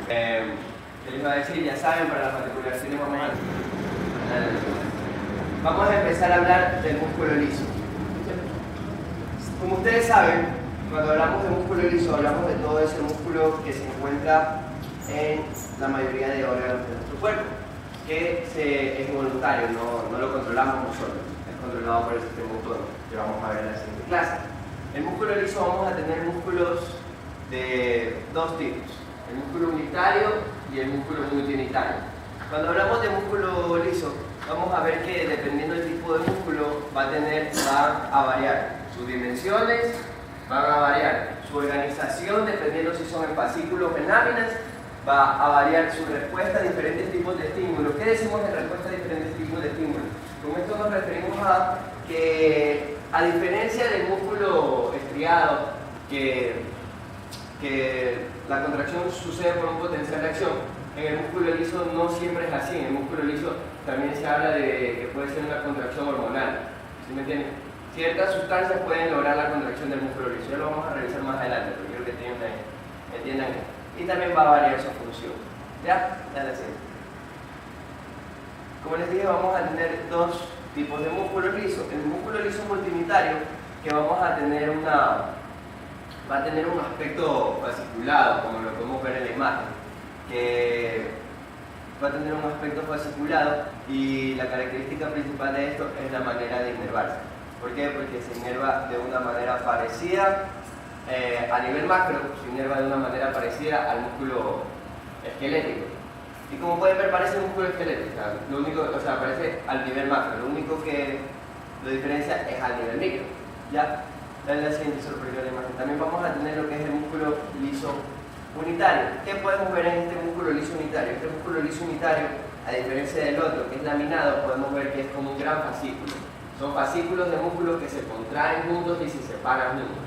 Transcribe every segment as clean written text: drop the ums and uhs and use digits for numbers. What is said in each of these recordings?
¿Qué les iba a decir? Ya saben, para las matriculaciones vamos a empezar a hablar del músculo liso. Como ustedes saben, cuando hablamos de músculo liso, hablamos de todo ese músculo que se encuentra en la mayoría de órganos de nuestro cuerpo, que es voluntario, no lo controlamos nosotros, es controlado por el sistema autónomo, que vamos a ver en la siguiente clase. El músculo liso vamos a tener músculos de dos tipos, el músculo unitario y el músculo multiunitario. Cuando hablamos de músculo liso, vamos a ver que dependiendo del tipo de músculo va a variar sus dimensiones, van a variar su organización dependiendo si son en fascículos o en láminas, va a variar su respuesta a diferentes tipos de estímulos. ¿Qué decimos en respuesta a diferentes tipos de estímulos? Con esto nos referimos a que, a diferencia del músculo estriado, que la contracción sucede por un potencial de acción, en el músculo liso no siempre es así. En el músculo liso también se habla de que puede ser una contracción hormonal. ¿Sí me entienden? Ciertas sustancias pueden lograr la contracción del músculo liso. Ya lo vamos a revisar más adelante, pero quiero que entiendan esto. Y también va a variar su función. ¿Ya? Ya la sé. Como les dije, vamos a tener dos tipos de músculo liso. El músculo liso multiunitario, que va a tener un aspecto fasciculado, como lo podemos ver en la imagen, que va a tener un aspecto fasciculado, y la característica principal de esto es la manera de inervarse. ¿Por qué? Porque se inerva de una manera parecida, a nivel macro, se inerva de una manera parecida al músculo esquelético. Y como pueden ver, parece un músculo esquelético, parece al nivel macro, lo único que lo diferencia es al nivel micro. ¿Ya? Dale la siguiente sorpresa de imagen. También vamos a tener lo que es el músculo liso unitario. ¿Qué podemos ver en este músculo liso unitario? Este músculo liso unitario, a diferencia del otro, que es laminado, podemos ver que es como un gran fascículo. Son fascículos de músculos que se contraen juntos y se separan juntos.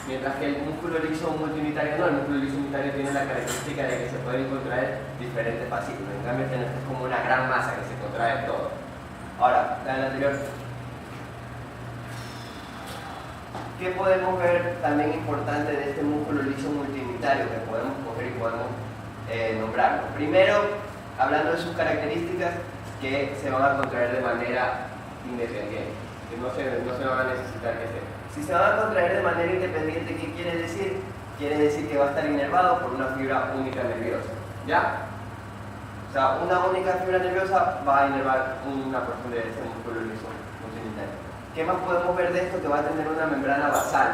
Mientras que el músculo liso multiunitario no, el músculo liso unitario tiene la característica de que se pueden contraer diferentes fascículos. En cambio, este es como una gran masa que se contrae todo. Ahora, la anterior. ¿Qué podemos ver también importante de este músculo liso multiunitario que podemos coger y podemos nombrarlo? Primero, hablando de sus características, que se van a contraer de manera independiente, que no se van a necesitar que estén. Si se van a contraer de manera independiente, ¿qué quiere decir? Quiere decir que va a estar inervado por una fibra única nerviosa. ¿Ya? O sea, una única fibra nerviosa va a inervar una porción de ese músculo liso multiunitario. ¿Qué más podemos ver de esto? Que va a tener una membrana basal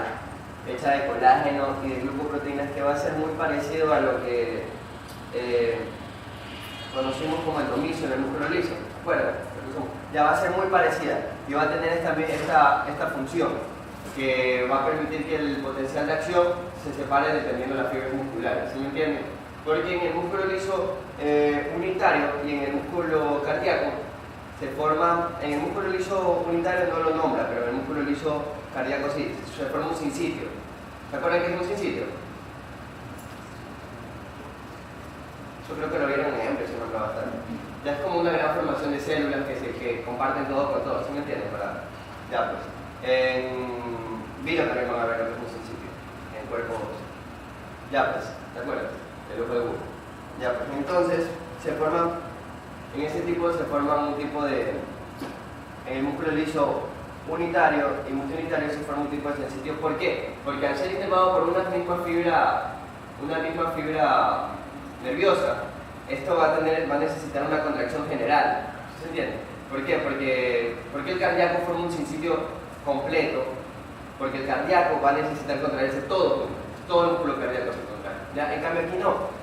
hecha de colágeno y de glucoproteínas, que va a ser muy parecido a lo que conocimos como endomisio en el músculo liso. ¿De acuerdo? Ya va a ser muy parecida y va a tener también esta función, que va a permitir que el potencial de acción se separe dependiendo de las fibras musculares. ¿Sí me entienden? Porque en el músculo liso unitario y en el músculo cardíaco en el músculo liso unitario no lo nombra, pero en el músculo liso cardíaco sí, se forma un sinsitio. ¿Se acuerdan qué es un sinsitio? Yo creo que lo vieron en ejemplo, si no lo bastante. Ya es como una gran formación de células que comparten todo con todo, ¿sí me entienden? Ya pues. En vida también van a ver lo que es un sinsitio, en cuerpo. Ya pues, ¿te acuerdas? El ojo de burro. Ya pues, entonces en ese tipo se forma un tipo de... En el músculo liso unitario y multiunitario se forma un tipo de sinsitio. ¿Por qué? Porque al ser inervado por una misma fibra nerviosa, esto va a necesitar una contracción general. ¿Se entiende? ¿Por qué? Porque el cardíaco forma un sinsitio completo, porque el cardíaco va a necesitar contraerse todo el músculo cardíaco se contrae. ¿Ya? En cambio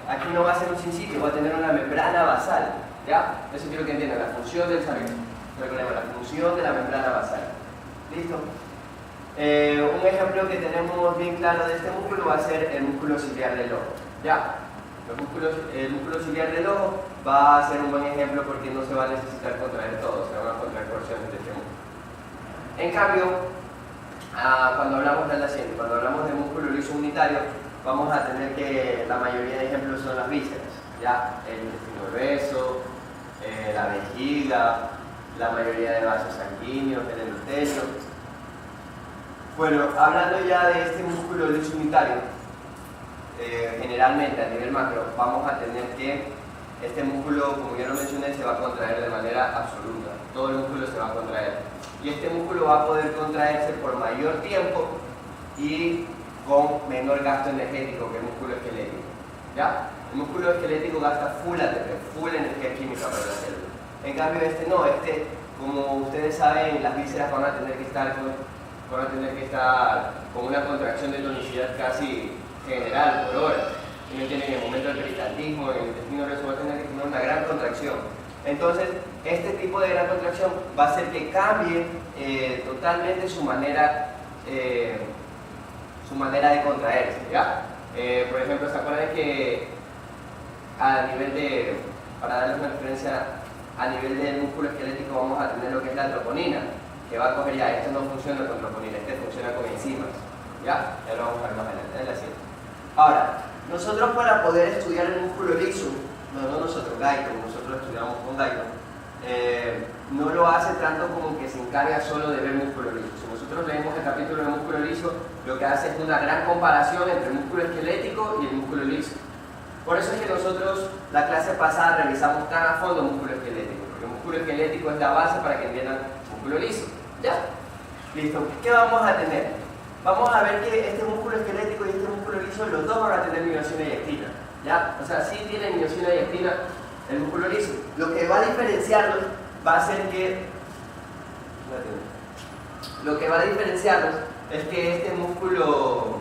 aquí no va a ser un sinsitio, va a tener una membrana basal. ¿Ya? Eso quiero que entiendan, la función del cerebro. Recordemos, la función de la membrana basal. ¿Listo? Un ejemplo que tenemos bien claro de este músculo va a ser el músculo ciliar del ojo. ¿Ya? El músculo ciliar del ojo va a ser un buen ejemplo porque no se va a necesitar contraer todo, se van a contraer porciones de este músculo. En cambio, cuando hablamos de músculo liso unitario, vamos a tener que la mayoría de ejemplos son las vísceras. ¿Ya? El intestino grueso, la vejiga, la mayoría de vasos sanguíneos, el endotelio. Bueno, hablando ya de este músculo liso unitario, generalmente a nivel macro, vamos a tener que este músculo, como ya lo mencioné, se va a contraer de manera absoluta. Todo el músculo se va a contraer. Y este músculo va a poder contraerse por mayor tiempo y con menor gasto energético que el músculo esquelético. ¿Ya? El músculo esquelético gasta full ATP, full energía química para la célula. En cambio este no, como ustedes saben, las vísceras van a tener que estar con una contracción de tonicidad casi general por hora. En el momento del peristaltismo, en el intestino grueso va a tener que tener una gran contracción. Entonces, este tipo de gran contracción va a hacer que cambie totalmente su manera de contraerse, ¿ya? Por ejemplo, ¿se acuerdan que para darles una referencia, a nivel del músculo esquelético vamos a tener lo que es la troponina, que va a coger ya, esto no funciona con troponina, este funciona con enzimas, ¿ya? Ya lo vamos a ver más adelante en la siguiente. Ahora, nosotros para poder estudiar el músculo liso, Guyton, nosotros estudiamos con Guyton, no lo hace tanto como que se encarga solo de ver músculo liso. Si nosotros leemos el capítulo de músculo liso, lo que hace es una gran comparación entre el músculo esquelético y el músculo liso. Por eso es que nosotros, la clase pasada, revisamos tan a fondo el músculo esquelético, porque el músculo esquelético es la base para que entiendan el músculo liso. ¿Ya? Listo. ¿Qué vamos a tener? Vamos a ver que este músculo esquelético y este músculo liso, los dos van a tener miosina y actina. ¿Ya? O sea, sí tienen miosina y actina el músculo liso. Lo que va a diferenciarlos va a ser que... Lo que va a diferenciarlos es que este músculo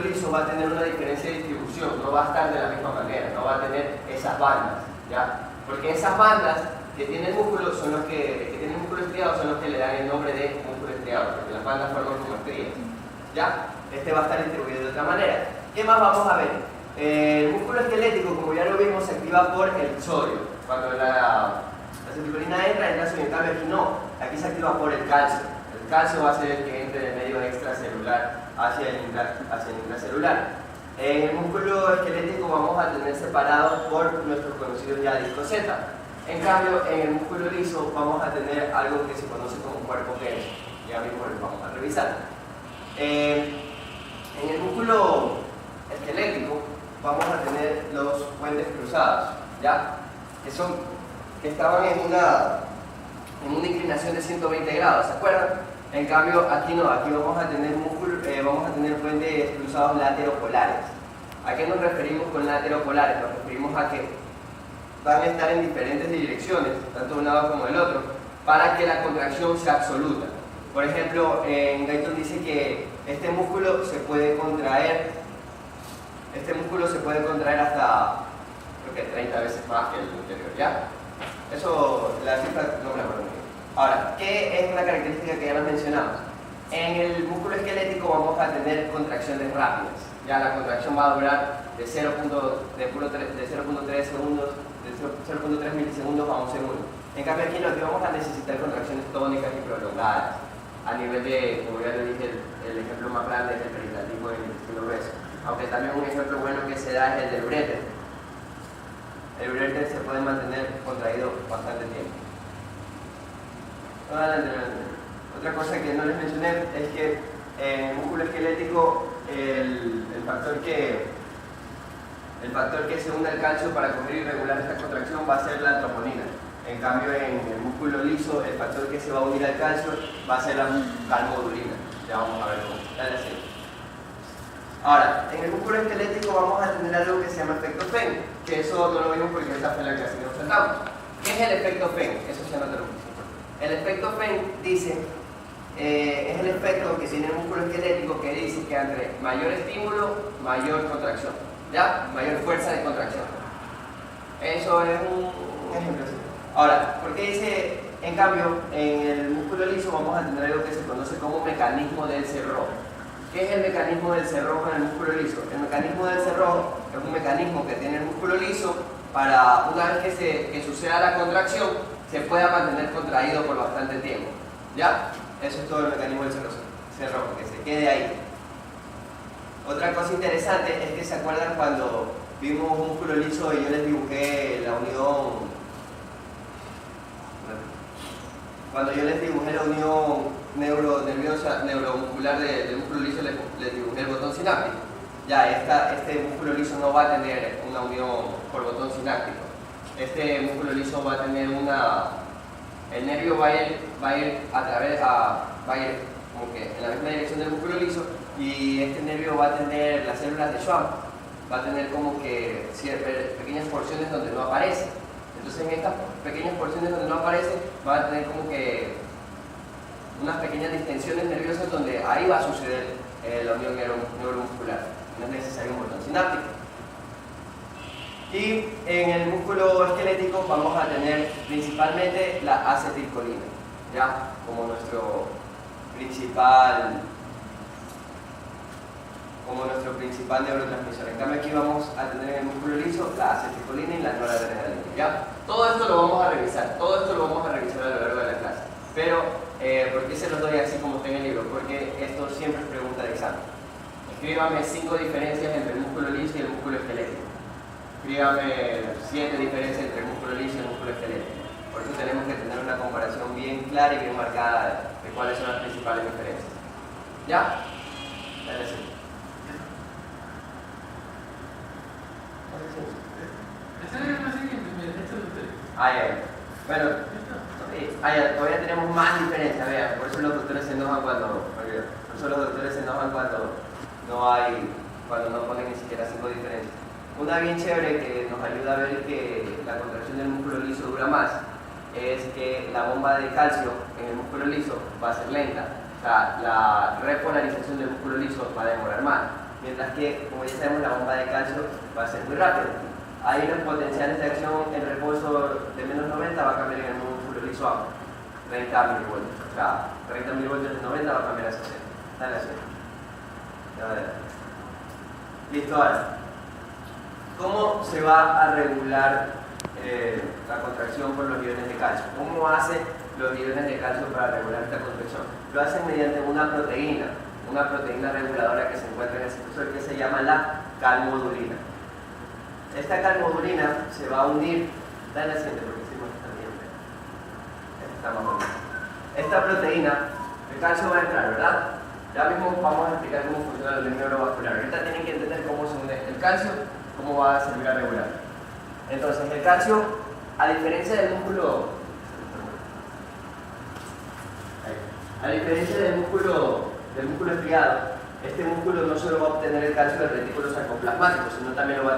liso va a tener una diferencia de distribución, no va a estar de la misma manera, no va a tener esas bandas, ¿ya? Porque esas bandas que tiene el músculo son los que tienen el músculo estriado son los que le dan el nombre de músculo estriado, porque las bandas forman como estrías, ¿ya? Este va a estar distribuido de otra manera. ¿Qué más vamos a ver? El músculo esquelético, como ya lo vimos, se activa por el sodio. Cuando la acetilcolina entra su cambio, aquí no, aquí se activa por el calcio. El calcio va a ser el que entre del medio extracelular hacia el intracelular. En el músculo esquelético vamos a tener separados por nuestros conocidos ya discos Z. En cambio, en el músculo liso vamos a tener algo que se conoce como cuerpo G. Ya mismo lo vamos a revisar. En el músculo esquelético vamos a tener los puentes cruzados, ¿ya? Que estaban en una inclinación de 120 grados, ¿se acuerdan? En cambio, aquí no, aquí vamos a tener puentes cruzados lateropolares. ¿A qué nos referimos con lateropolares? Nos referimos a que van a estar en diferentes direcciones, tanto de un lado como del otro, para que la contracción sea absoluta. Por ejemplo, en Guyton dice que este músculo se puede contraer hasta, creo que 30 veces más que el anterior, ¿ya? Eso, la cifra no me la acuerdo bien. Ahora, ¿qué es una característica que ya nos mencionamos? En el músculo esquelético vamos a tener contracciones rápidas. Ya la contracción va a durar de 0.3 segundos, de 0.3 milisegundos a 1 segundo. En cambio aquí no, aquí vamos a necesitar contracciones tónicas y prolongadas. A nivel de, como ya le dije, el ejemplo más grande es el peristaltismo del intestino grueso. Aunque también un ejemplo bueno que se da es el del uréter. El uréter se puede mantener contraído bastante tiempo. Otra cosa que no les mencioné es que en el músculo esquelético el factor que se une al calcio para coger y regular esta contracción va a ser la troponina. En cambio, en el músculo liso, el factor que se va a unir al calcio va a ser la calmodulina. Ya vamos a ver cómo. Dale así. Ahora, en el músculo esquelético vamos a tener algo que se llama efecto Fenn, que eso no lo vimos porque esta fue la clase que nos saltamos. ¿Qué es el efecto Fenn? Eso se llama terapia. El efecto Fenn dice, es el efecto que tiene el músculo esquelético que dice que entre mayor estímulo, mayor contracción, ¿ya? Mayor fuerza de contracción. Eso es un ejemplo así. Ahora, ¿por qué dice, en cambio, en el músculo liso vamos a tener algo que se conoce como mecanismo del cerrojo? ¿Qué es el mecanismo del cerrojo en el músculo liso? El mecanismo del cerrojo es un mecanismo que tiene el músculo liso para, una vez que suceda la contracción, se pueda mantener contraído por bastante tiempo. ¿Ya? Eso es todo el mecanismo del cerrojo, que se quede ahí. Otra cosa interesante es que se acuerdan cuando vimos un músculo liso y yo les dibujé la unión neuromuscular del músculo liso le dibujé el botón sináptico. Ya, este músculo liso no va a tener una unión por botón sináptico. Este músculo liso va a tener el nervio va a ir como que en la misma dirección del músculo liso, y este nervio va a tener las células de Schwann, va a tener como que pequeñas porciones donde no aparece. Entonces en estas pequeñas porciones donde no aparece va a tener como que unas pequeñas distensiones nerviosas donde ahí va a suceder la unión neuromuscular. No es necesario un botón sináptico. Y en el músculo esquelético vamos a tener principalmente la acetilcolina, ya como nuestro principal neurotransmisor. En cambio aquí vamos a tener en el músculo liso la acetilcolina y la noradrenalina, ¿ya? Todo esto lo vamos a revisar, a lo largo de la clase. Pero, ¿por qué se los doy así como está en el libro? Porque esto siempre es pregunta de examen. Escríbame 5 diferencias entre el músculo liso y el músculo esquelético. Escríbame 7 diferencias entre el músculo liso y el músculo esquelético. Por eso tenemos que tener una comparación bien clara y bien marcada de cuáles son las principales diferencias. ¿Ya? Dale, sí. Bueno, todavía tenemos más diferencias, vean, por eso los doctores se enojan cuando no ponen ni siquiera 5 diferencias. Una bien chévere que nos ayuda a ver que la contracción del músculo liso dura más es que la bomba de calcio en el músculo liso va a ser lenta. O sea, la repolarización del músculo liso va a demorar más, mientras que, como ya sabemos, la bomba de calcio va a ser muy rápida. Ahí los potenciales de acción en reposo de menos 90 va a cambiar en el músculo liso a 30 milivoltios. O sea, 30 milivoltios de 90 va a cambiar a 60. Dale a 60. Listo, ahora. ¿Cómo se va a regular la contracción por los iones de calcio? ¿Cómo hacen los iones de calcio para regular esta contracción? Lo hacen mediante una proteína reguladora que se encuentra en el citosol, que se llama la calmodulina. Esta calmodulina se va a unir, dale la siguiente porque hicimos esta bien. Esta está más bonita. Esta proteína, el calcio va a entrar, ¿verdad? Ya mismo vamos a explicar cómo funciona el neurovascular. Ahorita tienen que entender cómo se une el calcio, cómo va a servir a regular. Entonces, el calcio, a diferencia del músculo estriado, este músculo no solo va a obtener el calcio del retículo sarcoplasmático, sino también lo va a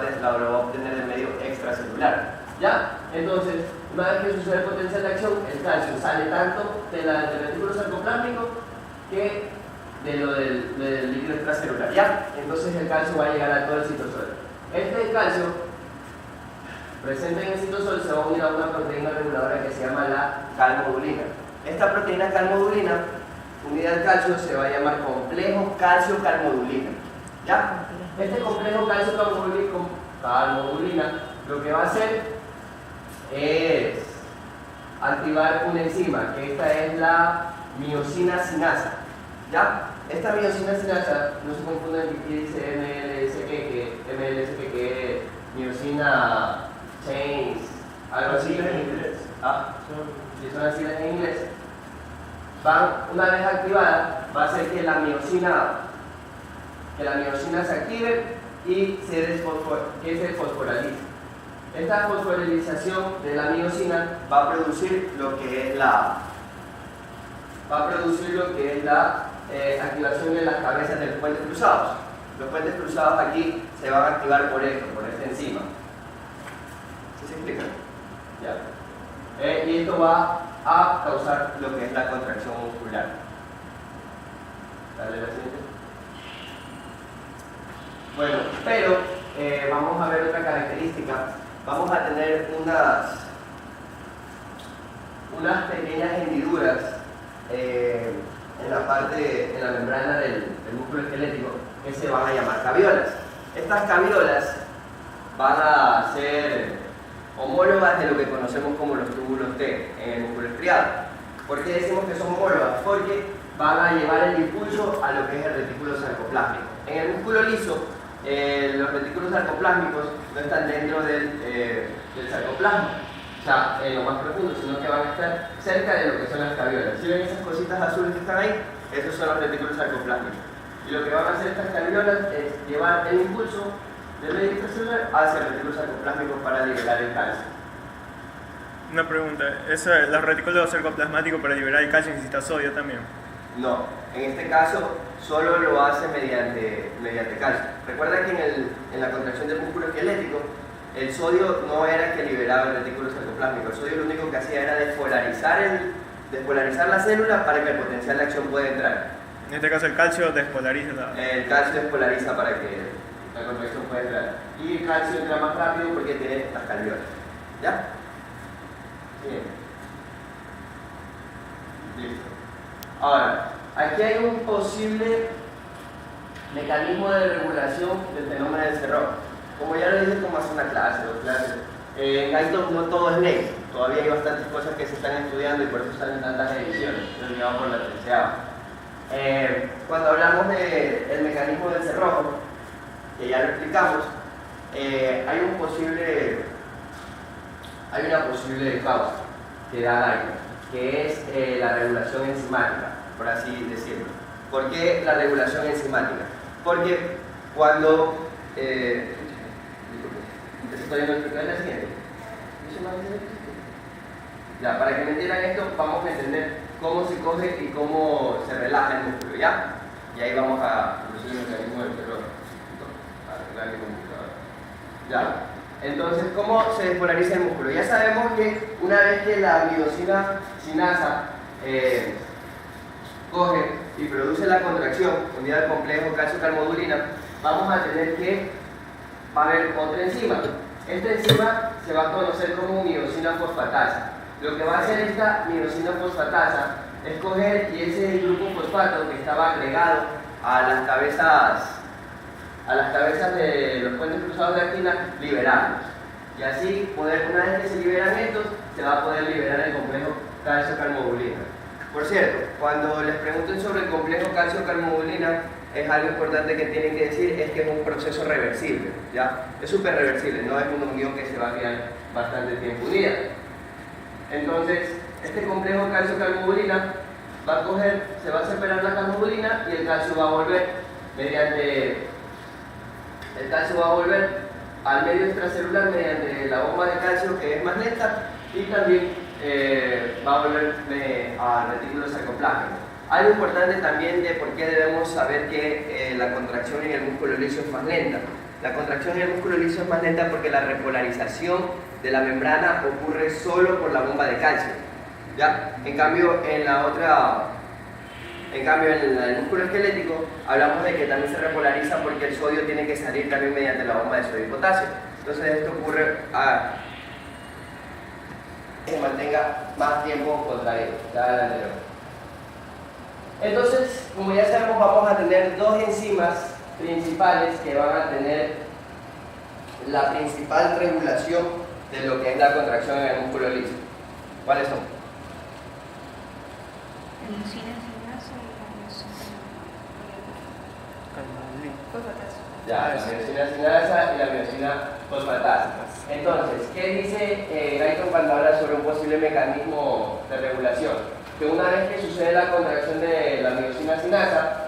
obtener del medio extracelular. ¿Ya? Entonces, una vez que sucede el potencial de acción, el calcio sale tanto del retículo sarcoplasmático que del líquido extracelular. ¿Ya? Entonces el calcio va a llegar a todo el citosol. Este calcio presente en el citosol se va a unir a una proteína reguladora que se llama la calmodulina. Esta proteína calmodulina, unida al calcio, se va a llamar complejo calcio-calmodulina. ¿Ya? Este complejo calcio-calmodulina lo que va a hacer es activar una enzima, que esta es la miosina sinasa. ¿Ya? Esta miosina sinasa, no se confunden que dice MLSP, que es miosina chains, algo así en inglés. Si son así en inglés, una vez activada, va a hacer que la miosina se active y que se fosforalice. Esta fosforilización de la miosina va a producir lo que es la activación de las cabezas de los puentes cruzados. Los puentes cruzados aquí se van a activar por esta enzima. ¿Sí se explica? Ya. Y esto va a causar lo que es la contracción muscular. Dale la siguiente. Bueno, pero vamos a ver otra característica. Vamos a tener unas pequeñas hendiduras en la membrana del músculo esquelético, que se van a llamar caviolas. Estas caviolas van a ser homólogas de lo que conocemos como los túbulos T en el músculo estriado. ¿Por qué decimos que son homólogas? Porque van a llevar el impulso a lo que es el retículo sarcoplásmico. En el músculo liso, los retículos sarcoplásmicos no están dentro del sarcoplasma, o sea, en lo más profundo, sino que van a estar cerca de lo que son las caviolas. Si ven esas cositas azules que están ahí, esos son los retículos sarcoplásmicos. Y lo que van a hacer estas caviolas es llevar el impulso del medio extracelular hacia el retículo sarcoplásmico para liberar el calcio. Una pregunta, ¿los retículos sarcoplasmáticos para liberar el calcio necesita sodio también? No, en este caso solo lo hace mediante calcio. Recuerda que en la contracción del músculo esquelético, el sodio no era que liberaba el retículo sarcoplásmico, el sodio lo único que hacía era despolarizar la célula para que el potencial de acción pueda entrar. En este caso el calcio despolariza El calcio despolariza para que la contracción pueda entrar. Y el calcio entra más rápido porque tiene estas caviolas. ¿Ya? Bien. Listo. Ahora, aquí hay un posible mecanismo de regulación del fenómeno del cerrojo. Como ya lo dije, como hace una clase, dos clases. En Guyton no todo es ley. Todavía hay bastantes cosas que se están estudiando y por eso salen tantas ediciones. Entonces, vamos por la tercera. Cuando hablamos del mecanismo del cerrojo, que ya lo explicamos, hay una posible causa que da daño, que es la regulación enzimática, por así decirlo. ¿Por qué la regulación enzimática? Porque cuando estoy en el siguiente. Ya, para que me entiendan esto, vamos a entender cómo se coge y cómo se relaja el músculo, ¿ya? Y ahí vamos a producir el mecanismo del cerrojo. Ya. Entonces, ¿cómo se despolariza el músculo? Ya sabemos que una vez que la miosina sinasa coge y produce la contracción unida al complejo calcio-calmodulina, vamos a tener que va a haber otra enzima. Esta enzima se va a conocer como miosina fosfatasa. Lo que va a hacer esta miosina fosfatasa es coger y ese grupo fosfato que estaba agregado a las cabezas de los puentes cruzados de actina, liberarlos. Y así, una vez que se liberan estos, se va a poder liberar el complejo calcio-calmodulina. Por cierto, cuando les pregunten sobre el complejo calcio-calmodulina, es algo importante que tienen que decir, es que es un proceso reversible, ¿ya? Es súper reversible, no es una unión que se va a quedar bastante tiempo unida. Entonces, este complejo calcio-calmodulina va a coger, se va a separar la calmodulina y el calcio va a volver al medio extracelular mediante la bomba de calcio, que es más lenta, y también va a volver al retículo sarcoplásmico. Algo importante también de por qué debemos saber que la contracción en el músculo liso es más lenta. La contracción en el músculo liso es más lenta porque la repolarización de la membrana ocurre solo por la bomba de calcio, ¿ya? En cambio, en el músculo esquelético hablamos de que también se repolariza porque el sodio tiene que salir también mediante la bomba de sodio y potasio. Entonces esto ocurre a que se mantenga más tiempo contraído, ya el anterior. Entonces, como ya sabemos, vamos a tener dos enzimas principales que van a tener la principal regulación de lo que es la contracción en el músculo liso. ¿Cuáles son? Ya, la miosina sinasa y la miosina fosfatasa. Entonces, ¿qué dice Guyton cuando habla sobre un posible mecanismo de regulación? Que una vez que sucede la contracción de la miosina sinasa,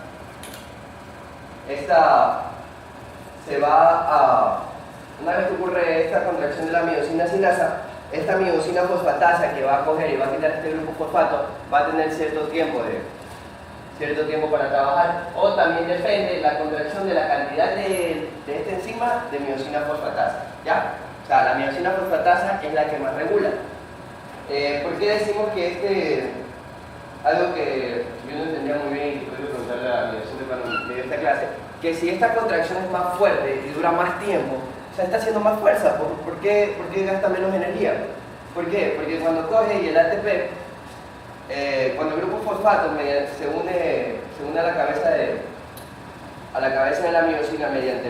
una vez que ocurre esta contracción de la miosina sinasa, esta miosina fosfatasa que va a coger y va a quitar este grupo fosfato va a tener cierto tiempo para trabajar, o también depende la contracción de la cantidad de esta enzima de miosina fosfatasa, ¿ya? O sea, la miosina fosfatasa es la que más regula. ¿Por qué decimos que algo que yo no entendía muy bien y que tuve que preguntarle a mi docente cuando me dio esta clase, que si esta contracción es más fuerte y dura más tiempo, o sea, está haciendo más fuerza, ¿por qué gasta menos energía? ¿Por qué? Porque cuando coge y el ATP, cuando el grupo fosfato se une a la cabeza de la miosina mediante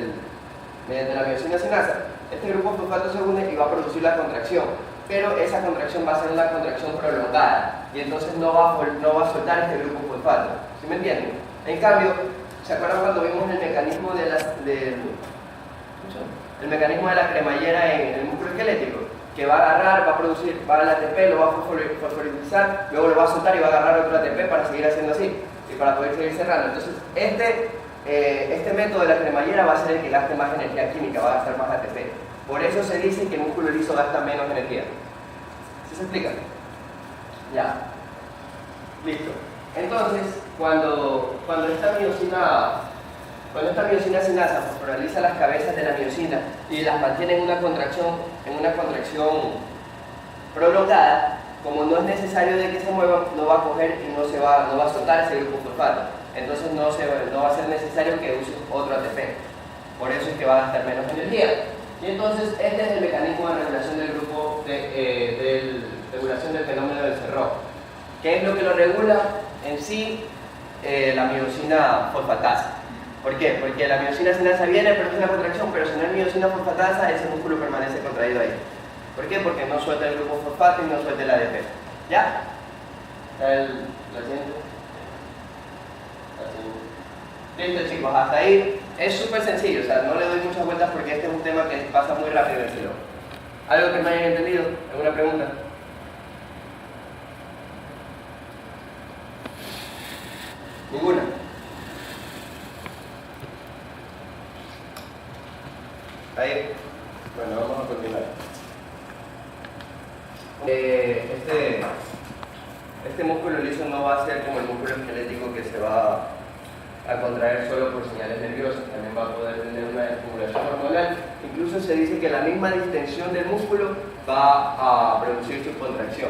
la miosina sinasa, este grupo fosfato se une y va a producir la contracción, pero esa contracción va a ser una contracción prolongada y entonces no va a soltar este grupo fosfato. ¿Sí me entienden? En cambio, ¿se acuerdan cuando vimos el mecanismo de la cremallera en el músculo esquelético? que va a agarrar, va a producir, va al ATP, lo va a fosforilizar, luego lo va a soltar y va a agarrar otro ATP para seguir haciendo así y para poder seguir cerrando. Entonces, este método de la cremallera va a ser el que gaste más energía química, va a gastar más ATP. Por eso se dice que el músculo liso gasta menos energía. ¿Sí se explica? Ya. Listo. Entonces, cuando esta miosina sinasa fosforiliza las cabezas de la miosina y las mantiene en una contracción prolongada, como no es necesario de que se muevan, no va a coger y no va a soltar ese grupo fosfato. Entonces no va a ser necesario que use otro ATP. Por eso es que va a gastar menos energía. Y entonces este es el mecanismo de regulación del grupo regulación del fenómeno del cerrojo. ¿Qué es lo que lo regula? En sí, la miosina fosfatasa. ¿Por qué? Porque la miosina sinasa viene, produce una contracción, pero si no hay miosina fosfatasa, ese músculo permanece contraído ahí. ¿Por qué? Porque no suelta el grupo fosfato y no suelta el ADP. ¿Ya? ¿La siguiente? Listo, chicos, hasta ahí es súper sencillo, o sea, no le doy muchas vueltas porque este es un tema que pasa muy rápido en el cielo. ¿Algo que me hayan entendido? ¿Alguna pregunta? ¿Ninguna? Ahí. Bueno, vamos a continuar. Este músculo liso no va a ser como el músculo esquelético que se va a contraer solo por señales nerviosas, también va a poder tener una estimulación hormonal. Incluso se dice que la misma distensión del músculo va a producir su contracción.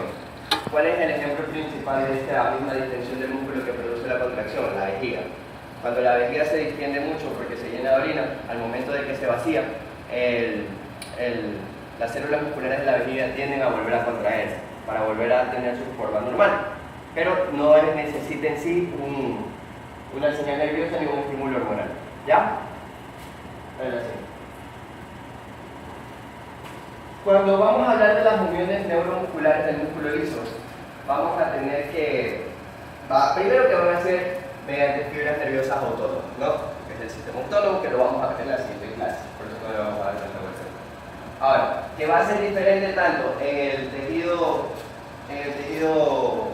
¿Cuál es el ejemplo principal de esta misma distensión del músculo que produce la contracción? La vejiga. Cuando la vejiga se distiende mucho porque se llena de orina, al momento de que se vacía, las células musculares de la vejiga tienden a volver a contraerse para volver a tener su forma normal. Pero no necesita en sí una señal nerviosa ni un estímulo hormonal. ¿Ya? Ahora sí. Cuando vamos a hablar de las uniones neuromusculares del músculo liso, vamos a tener que... primero que van a ser mediante fibras nerviosas autónomas, ¿no? Que es el sistema autónomo, que lo vamos a ver en la siguiente clase, por eso no le vamos a dar tanta vuelta. Ahora, que va a ser diferente tanto en el tejido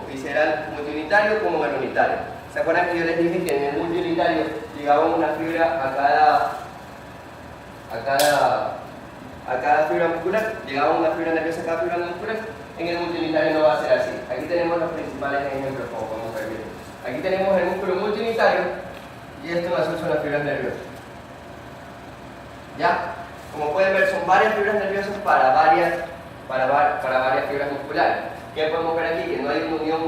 visceral multiunitario como en el unitario. ¿Se acuerdan que yo les dije que en el multiunitario llegaban una fibra a cada fibra muscular? Llegaba una fibra nerviosa a cada fibra muscular. En el multiunitario no va a ser así. Aquí tenemos los principales ejemplos como podemos ver bien. Aquí tenemos el músculo multiunitario y esto en azul son las fibras nerviosas. ¿Ya? Como pueden ver, son varias fibras nerviosas para varias fibras musculares. ¿Qué podemos ver aquí? Que no hay una unión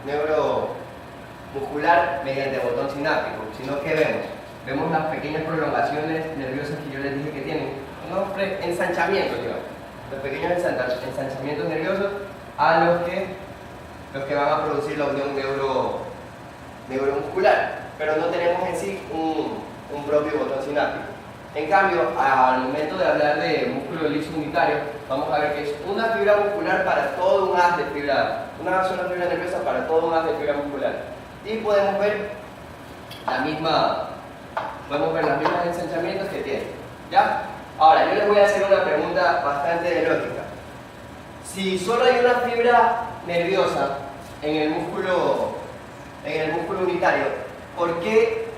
neuromuscular mediante botón sináptico, sino que vemos las pequeñas prolongaciones nerviosas que yo les dije que tienen, unos ensanchamientos, digamos, los pequeños ensanchamientos nerviosos a los que van a producir la unión neuromuscular, pero no tenemos en sí un propio botón sináptico. En cambio, al momento de hablar de músculo liso unitario, vamos a ver que es una fibra muscular para todo un haz de fibra, una sola fibra nerviosa para todo un haz de fibra muscular. Y podemos ver los mismos ensanchamientos que tiene. ¿Ya? Ahora, yo les voy a hacer una pregunta bastante de lógica. Si solo hay una fibra nerviosa en el músculo unitario, ¿por qué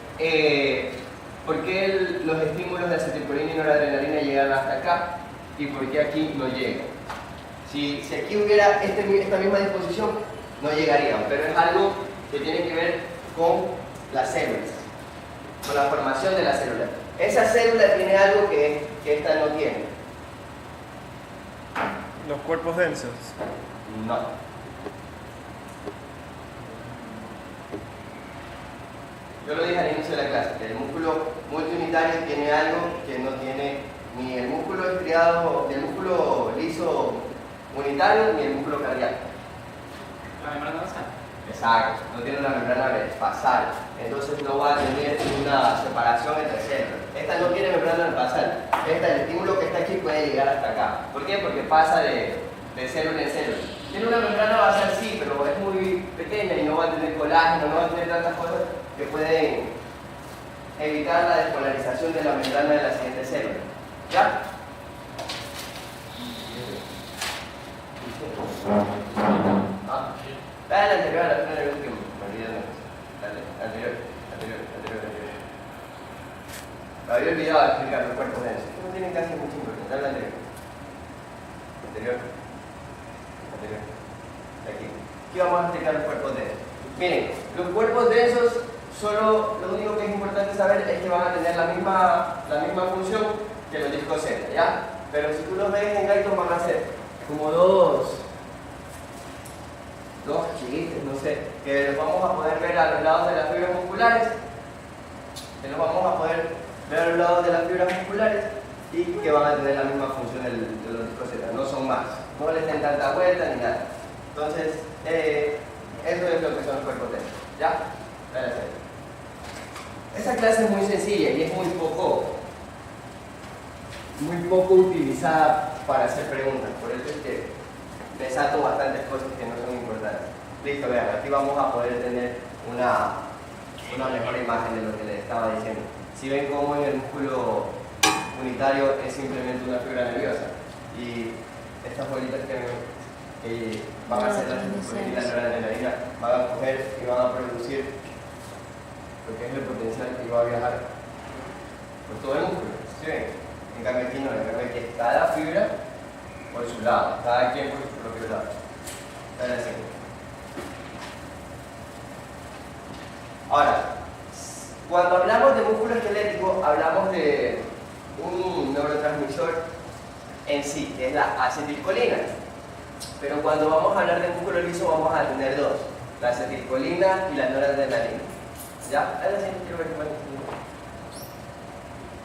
los estímulos de acetilcolina y noradrenalina llegan hasta acá y por qué aquí no llegan? Si aquí hubiera esta misma disposición, no llegarían, pero es algo que tiene que ver con las células, con la formación de la célula. Esa célula tiene algo que esta no tiene. Los cuerpos densos. No. Yo lo dije al inicio de la clase, que el músculo multiunitario tiene algo que no tiene ni el músculo estriado, ni el músculo liso unitario, ni el músculo cardíaco. ¿La membrana basal? Exacto, no tiene una membrana basal, entonces no va a tener una separación entre células. Esta no tiene membrana basal, el estímulo que está aquí puede llegar hasta acá. ¿Por qué? Porque pasa de célula en célula. Tiene una membrana basal, sí, pero es muy pequeña y no va a tener colágeno, no va a tener tantas cosas que pueden evitar la despolarización de la membrana de la siguiente célula. ¿Ya? ¿Ah? Dale al anterior, el último. Me olvidé de una cosa. Dale, anterior. Me había olvidado de explicar los cuerpos densos. No tienen casi mucha importancia. Dale al anterior. Aquí. Aquí vamos a explicar los cuerpos densos. Miren, los cuerpos densos, solo lo único que es importante saber es que van a tener la misma función que los discos Z, ¿ya? Pero si tú los ves en Gaitos van a ser como dos chistes, no sé, que los vamos a poder ver a los lados de las fibras musculares, y que van a tener la misma función de los discos Z, no son más, no les den tanta vuelta ni nada. Entonces, eso es lo que son los cuerpos densos, ¿ya? Esta clase es muy sencilla y es muy poco utilizada para hacer preguntas, por eso es que me salto bastantes cosas que no son importantes. Listo, vean, aquí vamos a poder tener una mejor imagen de lo que les estaba diciendo. Si ven cómo en el músculo unitario es simplemente una fibra nerviosa y estas bolitas que van a ser las bolitas de la adrenalina van a coger y van a producir lo que es el potencial que va a viajar por todo el músculo. ¿Sí ven? En cambio aquí no, en cambio aquí es cada fibra por su lado, cada quien por su propio lado. Ahora, cuando hablamos de músculo esquelético, hablamos de un neurotransmisor en sí, que es la acetilcolina. Pero cuando vamos a hablar de músculo liso, vamos a tener dos: la acetilcolina y la noradrenalina. ¿Ya?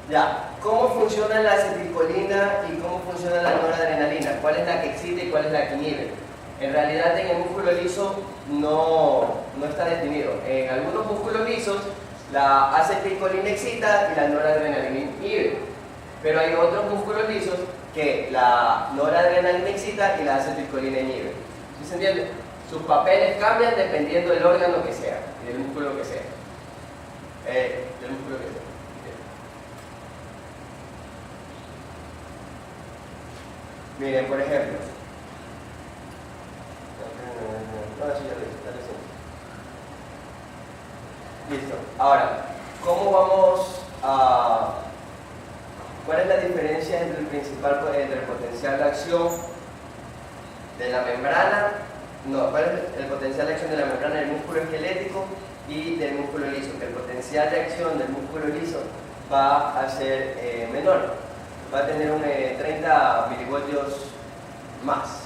Ya, ¿cómo funciona la acetilcolina y cómo funciona la noradrenalina? ¿Cuál es la que excita y cuál es la que inhibe? En realidad en el músculo liso no está definido. En algunos músculos lisos la acetilcolina excita y la noradrenalina inhibe. Pero hay otros músculos lisos que la noradrenalina excita y la acetilcolina inhibe. ¿Sí se entiende? Sus papeles cambian dependiendo del órgano que sea y del músculo que sea. Miren, por ejemplo. Listo. Ahora, ¿cómo vamos a... ¿Cuál es la diferencia entre el potencial de acción de la membrana? No, ¿cuál es el potencial de acción de la membrana del músculo esquelético y del músculo liso? Que el potencial de acción del músculo liso va a ser menor, va a tener un 30 milivoltios más.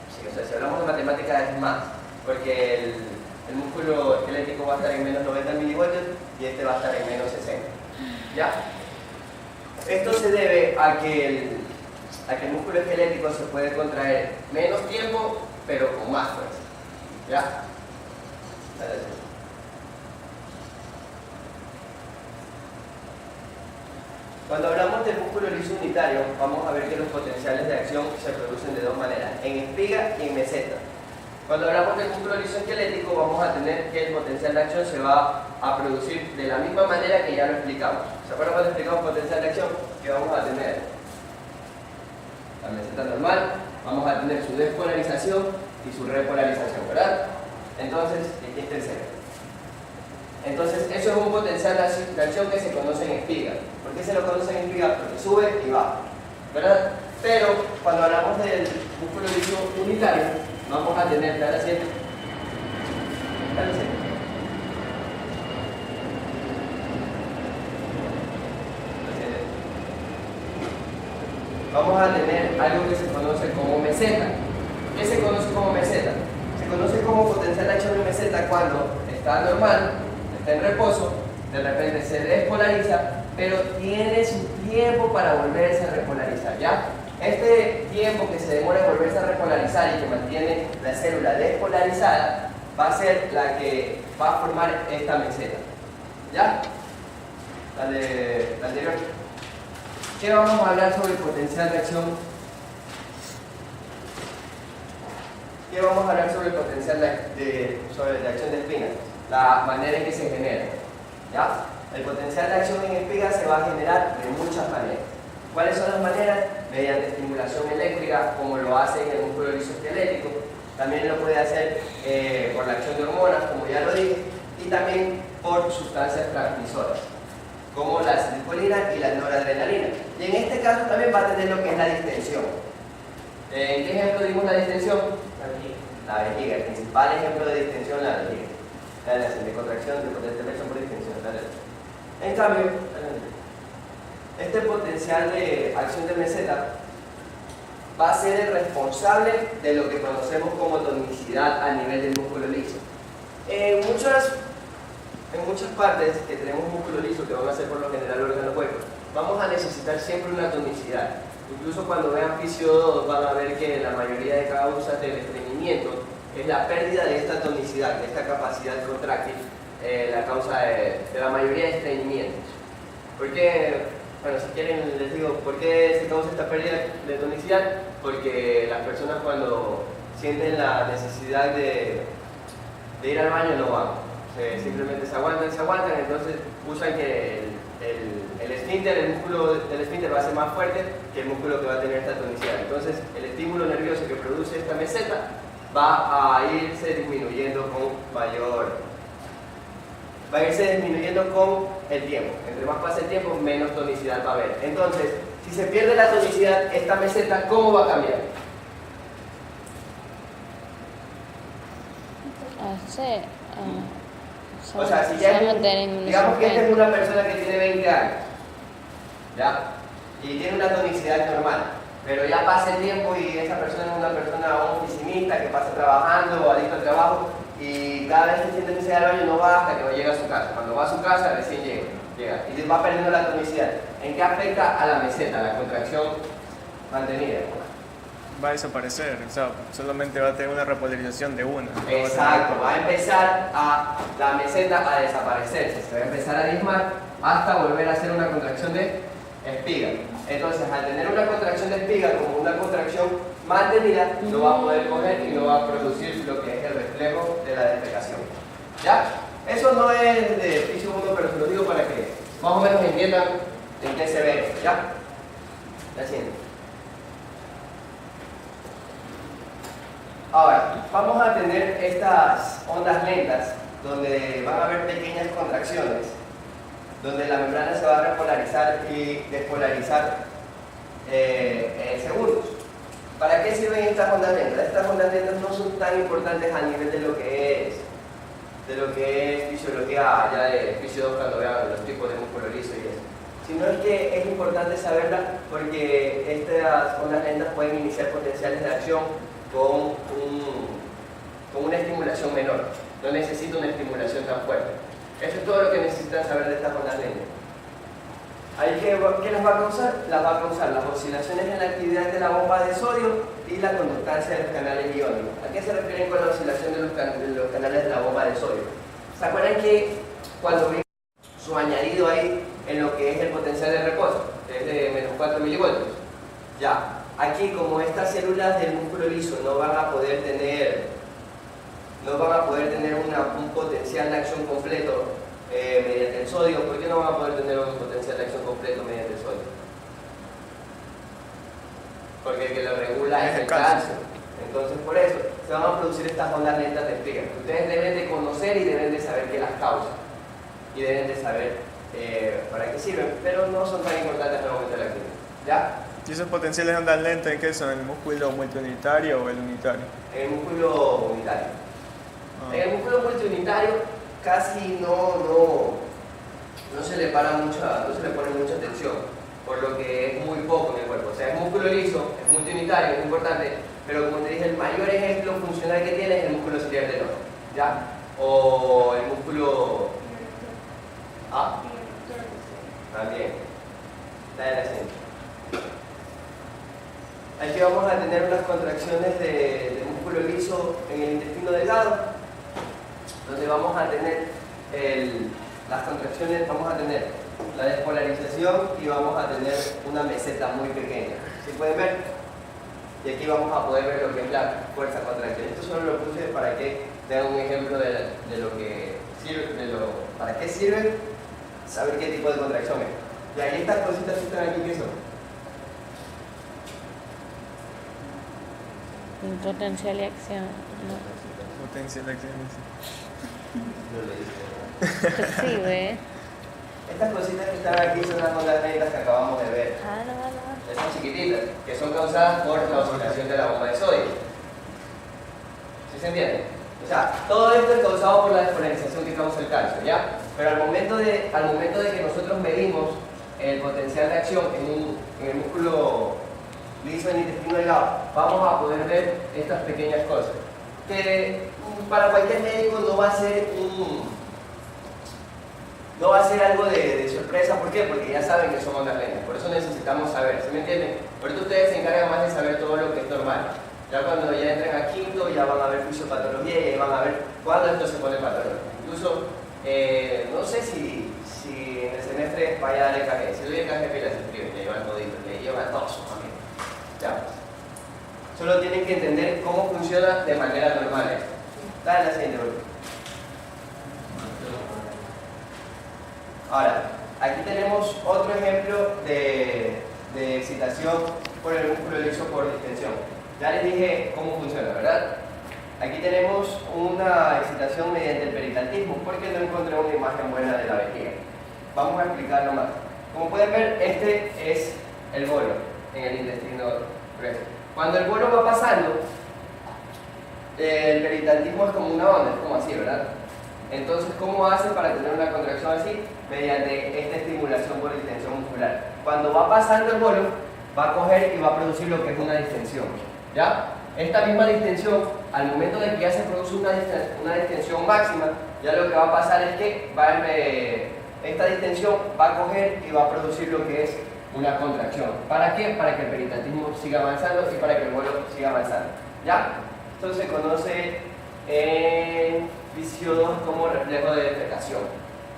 Sí, o sea, si hablamos de matemáticas es más, porque el músculo esquelético va a estar en menos 90 milivoltios y este va a estar en menos 60. ¿Ya? Esto se debe a que el músculo esquelético se puede contraer menos tiempo, pero con más fuerza. ¿Ya? Cuando hablamos del músculo liso unitario, vamos a ver que los potenciales de acción se producen de dos maneras, en espiga y en meseta. Cuando hablamos del músculo liso esquelético, vamos a tener que el potencial de acción se va a producir de la misma manera que ya lo explicamos. ¿Se acuerdan cuando explicamos potencial de acción? Que vamos a tener la meseta normal, vamos a tener su despolarización y su repolarización, ¿verdad? Entonces, aquí está el cero. Entonces, eso es un potencial de acción que se conoce en espiga. ¿Por qué se lo conoce en espiga? Porque sube y baja, ¿verdad? Pero cuando hablamos del músculo liso unitario, vamos a tener, dale así. Vamos a tener algo que se conoce como meseta. ¿Qué se conoce como meseta? Se conoce como potencial de acción en meseta cuando está normal, está en reposo, de repente se despolariza, pero tiene su tiempo para volverse a repolarizar, ¿ya? Este tiempo que se demora en volverse a repolarizar y que mantiene la célula despolarizada va a ser la que va a formar esta meseta, ¿ya? La anterior. ¿Qué vamos a hablar sobre el potencial de acción? ¿Qué vamos a hablar sobre el potencial de acción de espiga? La manera en que se genera, ¿ya? El potencial de acción en espiga se va a generar de muchas maneras. ¿Cuáles son las maneras? Mediante estimulación eléctrica, como lo hace en el músculo liso esquelético. También lo puede hacer por la acción de hormonas, como ya lo dije, y también por sustancias transmisoras, como la acetilcolina y la noradrenalina. Y en este caso también va a tener lo que es la distensión. ¿En qué ejemplo dimos la distensión? La vejiga. El principal ejemplo de distensión, la vejiga. De contracción, de elección por distensión. En cambio, este potencial de acción de meseta va a ser el responsable de lo que conocemos como tonicidad a nivel del músculo liso. En muchas partes que tenemos músculo liso, que van a ser por lo general órganos huecos, vamos a necesitar siempre una tonicidad. Incluso cuando vean fisio 2 van a ver que la mayoría de causas del estreñimiento es la pérdida de esta tonicidad, de esta capacidad contráctil, la causa de la mayoría de estreñimientos. Porque, bueno, si quieren les digo, ¿por qué se causa esta pérdida de tonicidad? Porque las personas cuando sienten la necesidad de ir al baño no van. Simplemente se aguantan, entonces usan que el esfínter, el músculo del esfínter va a ser más fuerte que el músculo que va a tener esta tonicidad. Entonces el estímulo nervioso que produce esta meseta va a irse disminuyendo con el tiempo. Entre más pasa el tiempo, menos tonicidad va a haber. Entonces, si se pierde la tonicidad, esta meseta, ¿cómo va a cambiar? O sea, si ya digamos que esta es una persona que tiene 20 años, ¿ya? Y tiene una tonicidad normal, pero ya pasa el tiempo y esa persona es una persona oficinista que pasa trabajando o adicto al trabajo y cada vez que siente necesidad del baño no va hasta que no llega a su casa. Cuando va a su casa recién llega y va perdiendo la tonicidad. ¿En qué afecta a la meseta, la contracción mantenida? Va a desaparecer, o sea, solamente va a tener una repolarización de una. Exacto, va a empezar la meseta a desaparecerse, se va a empezar a diezmar hasta volver a hacer una contracción de espiga. Entonces, al tener una contracción de espiga como una contracción mantenida, no va a poder coger y no va a producir lo que es el reflejo de la defecación. ¿Ya? Eso no es de fisio 1, pero se lo digo para que más o menos entiendan en qué se ve. ¿Ya? La siguiente. Ahora, vamos a tener estas ondas lentas donde van a haber pequeñas contracciones, donde la membrana se va a repolarizar y despolarizar en segundos. ¿Para qué sirven estas ondas lentas? Estas ondas lentas no son tan importantes a nivel de lo que es fisiología ya de fisio 2 cuando vean los tipos de músculo liso y eso, sino es que es importante saberla porque estas ondas lentas pueden iniciar potenciales de acción con una estimulación menor. No necesita una estimulación tan fuerte. Eso es todo lo que necesitan saber de estas ondas lentas. ¿Qué las va a causar? Las va a causar las oscilaciones en la actividad de la bomba de sodio y la conductancia de los canales iónicos. ¿A qué se refieren con la oscilación de los canales de la bomba de sodio? ¿Se acuerdan que cuando vi su añadido ahí en lo que es el potencial de reposo, que es de menos 4 milivoltios? Ya. Aquí, como estas células del músculo liso no van a poder tener un potencial de acción completo mediante el sodio, ¿por qué no van a poder tener un potencial de acción completo mediante el sodio? Porque el que lo regula es el calcio. Entonces, por eso se van a producir estas ondas lentas de espiga. Ustedes deben de conocer y deben de saber qué las causa y deben de saber para qué sirven, pero no son tan importantes en el momento de la actividad. ¿Ya? ¿Y esos potenciales de ondas lentas en qué son? ¿El músculo multiunitario o el unitario? En el músculo unitario. En el músculo multiunitario casi no se le pone mucha atención, por lo que es muy poco en el cuerpo. O sea, es músculo liso, es multiunitario, es importante, pero como te dije, el mayor ejemplo funcional que tiene es el músculo ciliar del ojo, ¿ya? O el músculo... ¿Ah? También. La de la siguiente. Aquí vamos a tener unas contracciones de músculo liso en el intestino delgado, donde vamos a tener las contracciones, vamos a tener la despolarización y vamos a tener una meseta muy pequeña. ¿Sí pueden ver? Y aquí vamos a poder ver lo que es la fuerza contracción. Esto solo lo puse para que tengan un ejemplo de lo que sirve, para qué sirve, saber qué tipo de contracción es. Y ahí estas cositas que están aquí, ¿qué son? Potencial y acción. No. Potencial de acción. No lo dije. Pues sí, ve. Estas cositas que están aquí son las ondas negras que acabamos de ver. Ah, no. Esas chiquititas, que son causadas por la oscilación de la bomba de sodio. ¿Sí se entiende? O sea, todo esto es causado por la despolarización que causa el calcio, ¿ya? Pero al momento de que nosotros medimos el potencial de acción en el músculo liso del intestino delgado, vamos a poder ver estas pequeñas cosas. Que para cualquier médico no va a ser algo de sorpresa. ¿Por qué? Porque ya saben que son ondas lentas. Por eso necesitamos saber, ¿sí me entienden? Ahorita ustedes se encargan más de saber todo lo que es normal. Ya cuando ya entren a quinto, ya van a ver fisiopatología y ya van a ver cuándo esto se pone patológico. Incluso, no sé si en el semestre vaya a dar EKG. Si doy EKG, pilas se escriben, ya llevan todito, ya llevan todos sus familias. Ya. Solo tienen que entender cómo funciona de manera normal esto. Dale la siguiente, vuelta. Ahora, aquí tenemos otro ejemplo de excitación por el músculo liso por distensión. Ya les dije cómo funciona, ¿verdad? Aquí tenemos una excitación mediante el pericartismo, porque no encontré una imagen buena de la vejiga. Vamos a explicarlo más. Como pueden ver, este es el bolo en el intestino grueso. Cuando el bolo va pasando, el pericartismo es como una onda, es como así, ¿verdad? Entonces, ¿cómo hace para tener una contracción así? Mediante esta estimulación por distensión muscular. Cuando va pasando el bolo, va a coger y va a producir lo que es una distensión. ¿Ya? Esta misma distensión, al momento de que ya se produce una distensión máxima, ya lo que va a pasar es que esta distensión va a coger y va a producir lo que es una contracción. ¿Para qué? Para que el pericartismo siga avanzando y para que el bolo siga avanzando. ¿Ya? Esto se conoce en fisio 2 como reflejo de defecación.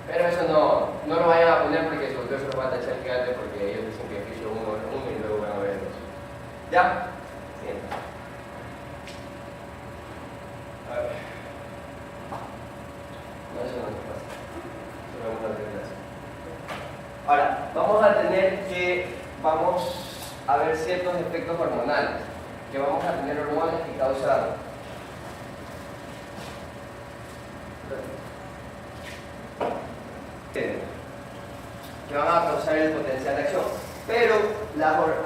Pero eso no lo vayan a poner porque sobre todo se lo va a tachar gigante porque ellos dicen que fisio 1 es 1 y luego van a ver 2. ¿Ya? Siguiente. A ver. No, eso no me pasa. Solo vamos a tener así. Ahora, vamos a ver ciertos efectos hormonales. Que vamos a tener hormonas que causan que van a causar el potencial de acción, pero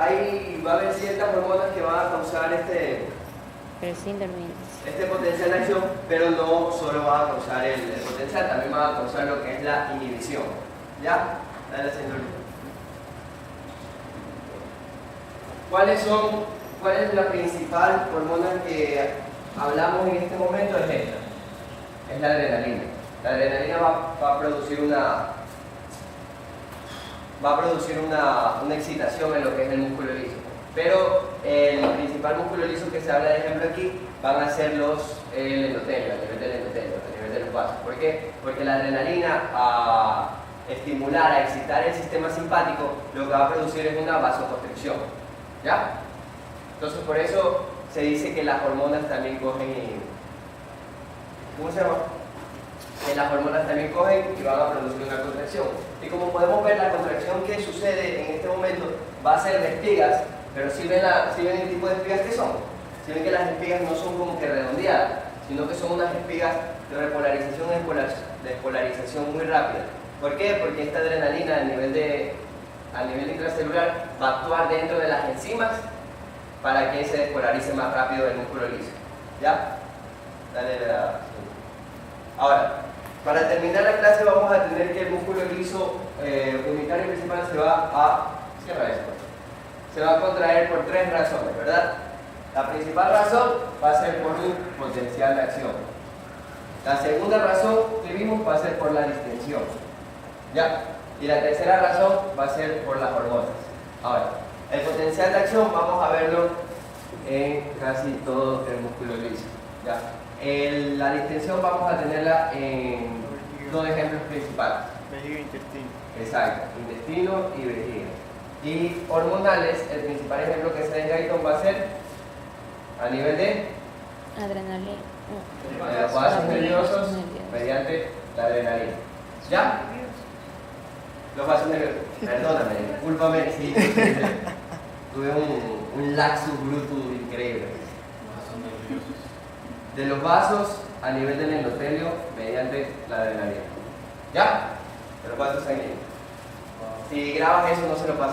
ahí va a haber ciertas hormonas que van a causar Pero sí intermitentes. este potencial de acción, pero no solo van a causar el potencial, también van a causar lo que es la inhibición. ¿Ya? Dale, señor. ¿Cuál es la principal hormona que hablamos en este momento? Es esta, es la adrenalina. La adrenalina va a producir una excitación en lo que es el músculo liso. Pero el principal músculo liso que se habla de ejemplo aquí van a ser el endotelio, a nivel del endotelio, a nivel de los vasos. ¿Por qué? Porque la adrenalina a estimular, a excitar el sistema simpático, lo que va a producir es una vasoconstricción. ¿Ya? Entonces por eso se dice que las hormonas también cogen y... ¿Cómo se llama? Que las hormonas también cogen y van a producir una contracción. Y como podemos ver, la contracción que sucede en este momento va a ser de espigas, pero si ven el tipo de espigas que son. Si ven que las espigas no son como que redondeadas, sino que son unas espigas de repolarización y despolarización muy rápida. ¿Por qué? Porque esta adrenalina a nivel intracelular va a actuar dentro de las enzimas para que se despolarice más rápido el músculo liso. ¿Ya? Dale la... Ahora, para terminar la clase vamos a tener que el músculo liso unitario principal se va a contraer por 3 razones, ¿verdad? La principal razón va a ser por un potencial de acción. La segunda razón que vimos va a ser por la distensión. ¿Ya? Y la tercera razón va a ser por las hormonas. Ahora, el potencial de acción vamos a verlo en casi todo el músculo liso. ¿Ya? La distensión vamos a tenerla en 2 ejemplos principales. Vejiga e intestino. Exacto, intestino y vejiga. Y hormonales, el principal ejemplo que se da en Guyton va a ser a nivel de Adrenalina. los vasos nerviosos mediante la adrenalina. ¿Ya? Los vasos nerviosos. Perdóname, discúlpame, sí. Tuve un laxus brutus increíble. son nerviosos. De los vasos a nivel del endotelio mediante la adrenalina. ¿Ya? De los vasos sanguíneos. Si grabas eso, no se lo pases.